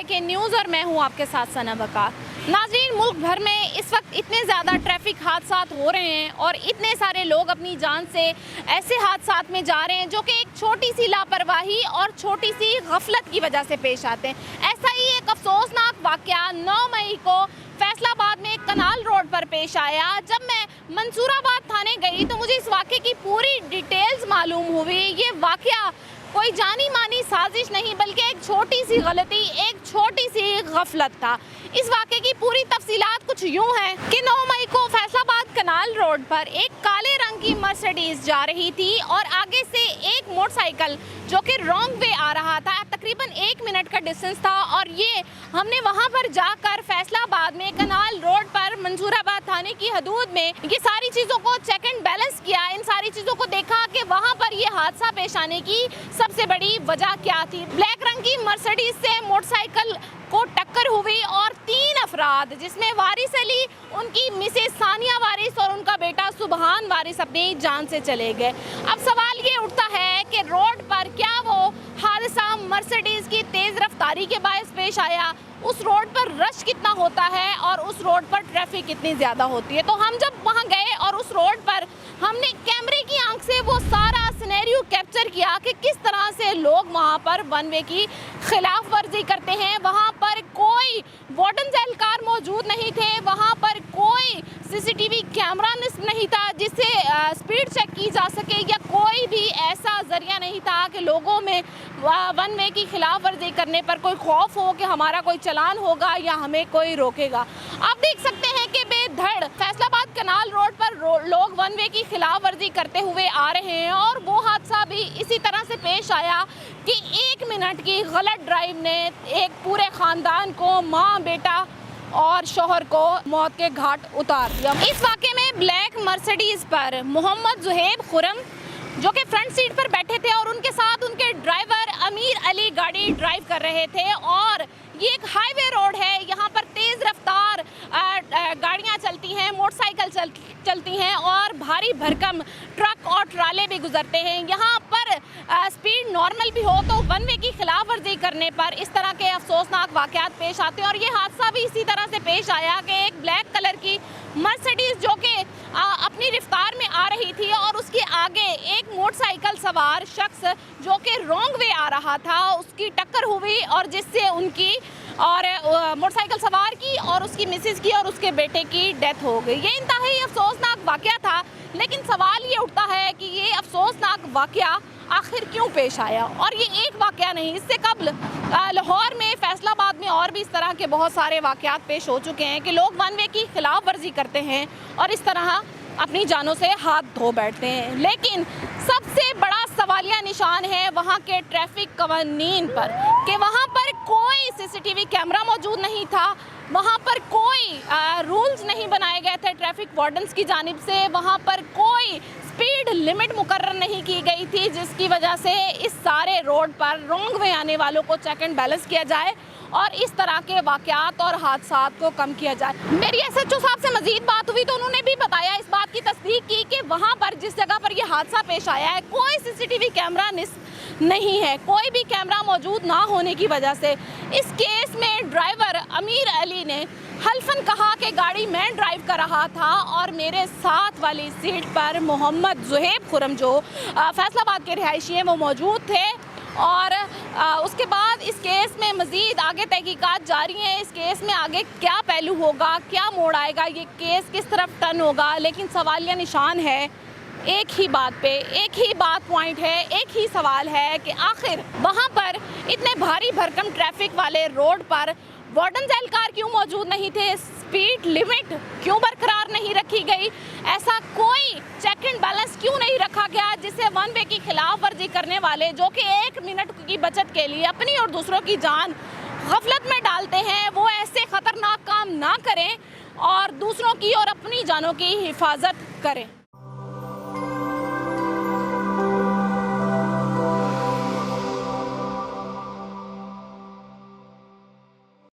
YK news और मैं हूं आपके साथ सना वकार। नाज़रीन, मुल्क भर में इस वक्त इतने ज़्यादा ट्रैफिक हादसात हो रहे हैं और इतने सारे लोग अपनी जान से ऐसे हादसात में जा रहे हैं जो कि एक छोटी सी लापरवाही और छोटी सी गफलत की वजह से पेश आते हैं। ऐसा ही एक अफसोसनाक वाक़या 9 मई को फैसलाबाद में कनाल रोड पर पेश आया। जब मैं मंसूराबाद थाने गई तो मुझे इस वाक़े की पूरी डिटेल्स मालूम हुई। ये वाक़या कोई जानी मानी साजिश नहीं बल्कि एक छोटी सी गलती, एक छोटी सी गफलत था। इस वाक़े की पूरी तफसीलात कुछ यूँ हैं कि 9 मई को फैसलाबाद कनाल रोड पर एक काले रंग की मर्सिडीज जा रही थी और आगे से एक मोटरसाइकिल जो कि रॉन्ग वे आ रहा था। तकरीबन 1 मिनट का डिस्टेंस था और ये हमने वहाँ पर जाकर फैसलाबाद में कनाल रोड पर मंसूराबाद थाने की हदूद में ये सारी चीज़ों को चेक एंड बैलेंस किया। इन सारी चीज़ों को देखा कि वहाँ पर ये हादसा पेश आने की सबसे बड़ी वजह क्या थी। ब्लैक रंग की मर्सिडीज से मोटरसाइकिल को टक्कर हुई और 3 अफराद जिसमें वारिस अली, उनकी मिसेस सानिया वारिस और उनका बेटा सुबहान वारिस अपनी जान से चले गए। अब सवाल ये उठता है कि रोड पर क्या वो हादसा मर्सिडीज की तेज़ रफ्तारी के बायस पेश आया, उस रोड पर रश कितना होता है और उस रोड पर ट्रैफिक कितनी ज़्यादा होती है। तो हम जब वहाँ गए और उस रोड पर हमने कैमरे की आंख से वो सारा सिनेरियो कैप्चर किया कि किस तरह से लोग वहाँ पर वन वे की खिलाफ वर्जी करते हैं। वहाँ पर कोई वार्डन एहलकार मौजूद नहीं थे, वहाँ पर कोई CCTV कैमरा नहीं था जिससे स्पीड चेक की जा सके, या कोई भी ऐसा जरिया नहीं था कि लोगों में वन वे की खिलाफ वर्जी करने पर कोई खौफ हो कि हमारा कोई चालान होगा या हमें कोई रोकेगा। आप देख सकते हैं कि बेधड़ फैसलाबाद कनाल रोड पर लोग वन वे की खिलाफ वर्जी करते हुए आ रहे हैं और वो हादसा भी इसी तरह से पेश आया कि 1 मिनट की गलत ड्राइव ने एक पूरे ख़ानदान को, माँ, बेटा और शोहर को मौत के घाट उतार दिया। इस वाक़े में ब्लैक मर्सिडीज़ पर मोहम्मद जुहेब खुरम जो कि फ्रंट सीट पर बैठे थे और उनके साथ उनके ड्राइवर अमीर अली गाड़ी ड्राइव कर रहे थे। और ये एक हाईवे रोड है, यहाँ पर तेज़ रफ्तार गाड़ियाँ चलती हैं, मोटरसाइकिल चलती हैं और भारी भरकम ट्रक और ट्राले भी गुजरते हैं। यहाँ पर स्पीड नॉर्मल भी हो तो वन वे की खिलाफ वर्जी करने पर इस तरह के अफसोसनाक वाक़यात पेश आते हैं। और ये हादसा भी इसी तरह से पेश आया कि एक ब्लैक कलर की मर्सिडीज़ जो कि अपनी रफ्तार में आ रही थी और उसके आगे एक मोटरसाइकिल सवार शख्स जो कि रॉन्ग वे आ रहा था, उसकी टक्कर हुई और जिससे उनकी और मोटरसाइकिल सवार की और उसकी मिसेस की और उसके बेटे की डेथ हो गई। ये इंतहाई अफसोसनाक वाक़या था, लेकिन सवाल ये उठता है कि ये अफसोसनाक वाक़या आखिर क्यों पेश आया। और ये एक वाक़या नहीं, इससे कबल लाहौर में, फैसलाबाद में और भी इस तरह के बहुत सारे वाक़यात पेश हो चुके हैं कि लोग वन वे की खिलाफ वर्जी करते हैं और इस तरह अपनी जानों से हाथ धो बैठते हैं। लेकिन सबसे बड़ा सवालिया निशान है वहाँ के ट्रैफिक कवानीन पर कि वहाँ पर कोई CCTV कैमरा मौजूद नहीं था, वहाँ पर कोई रूल्स नहीं बनाए गए थे ट्रैफिक वार्डन्स की जानिब से, वहाँ पर कोई स्पीड लिमिट मुकर्रर नहीं की गई थी जिसकी वजह से इस सारे रोड पर रॉन्ग वे आने वालों को चेक एंड बैलेंस किया जाए और इस तरह के वाक़यात और हादसात को कम किया जाए। मेरी SHO साहब से मज़ीद बात हुई तो उन्होंने भी बताया, इस बात की तस्दीक की कि वहाँ पर जिस जगह पर यह हादसा पेश आया है कोई CCTV कैमरा नहीं है, कोई भी कैमरा मौजूद ना होने की वजह से इस केस में ड्राइवर अमीर अली ने हल्फन कहा कि गाड़ी मैं ड्राइव कर रहा था और मेरे साथ वाली सीट पर मोहम्मद जुहेब खुरम जो फैसलाबाद के रिहायशी हैं वो मौजूद थे। और उसके बाद इस केस में मज़ीद आगे तहकीकात जारी हैं। इस केस में आगे क्या पहलू होगा, क्या मोड़ आएगा, ये केस किस तरफ टर्न होगा, लेकिन सवालिया निशान है एक ही बात पे, एक ही बात पॉइंट है, एक ही सवाल है कि आखिर वहाँ पर इतने भारी भरकम ट्रैफिक वाले रोड पर वार्डन एहलकार क्यों मौजूद नहीं थे, स्पीड लिमिट क्यों बरकरार नहीं रखी गई, ऐसा कोई चेक एंड बैलेंस क्यों नहीं रखा गया जिससे वन वे की खिलाफ वर्जी करने वाले जो कि 1 मिनट की बचत के लिए अपनी और दूसरों की जान गफलत में डालते हैं वो ऐसे ख़तरनाक काम ना करें और दूसरों की और अपनी जानों की हिफाजत करें।